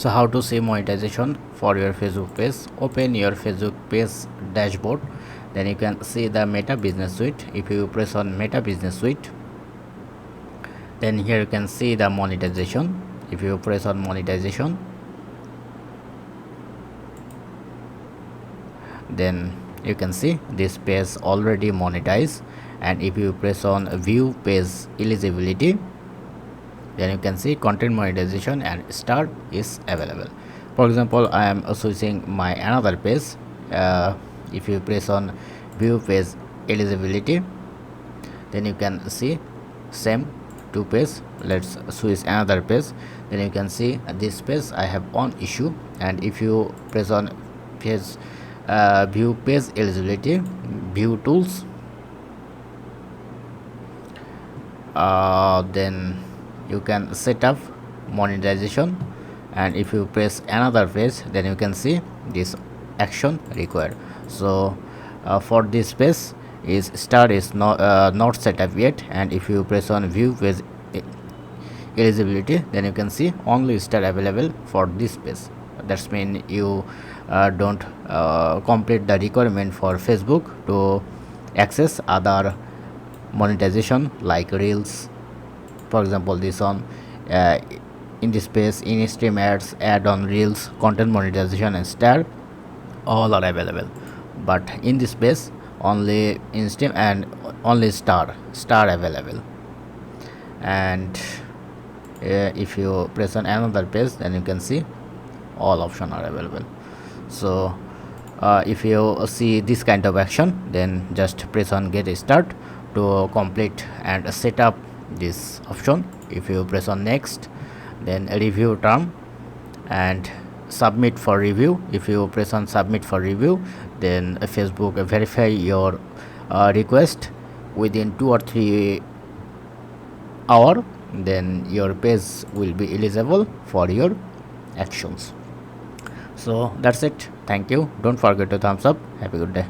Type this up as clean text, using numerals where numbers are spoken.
So how to see monetization for your Facebook page? Open your Facebook page dashboard, then you can see the Meta Business Suite. If you press on Meta Business Suite, then here you can see the monetization. If you press on monetization, then you can see this page already monetized. And if you press on view page eligibility, then you can see content monetization and start is available. For example, I am switching my another page. If you press on view page eligibility, then you can see same two page. Let's switch another page. Then you can see this page I have on issue. And if you press on page view page eligibility, view tools, then you can set up monetization. And if you press another page, then you can see this action required. So for this page is start is not set up yet. And if you press on view page eligibility, then you can see only start available for this page. That's mean you don't complete the requirement for Facebook to access other monetization like reels. For example, this on in this page, in stream ads, add on reels, content monetization and star, all are available. But in this page only in stream and only star available. And if you press on another page, then you can see all options are available. So if you see this kind of action, then just press on get start to complete and set up this option. If you press on next, then review term and submit for review. If you press on submit for review, then Facebook verify your request within 2 or 3 hours. Then your page will be eligible for your actions. So that's it. Thank you. Don't forget to thumbs up. Have a good day.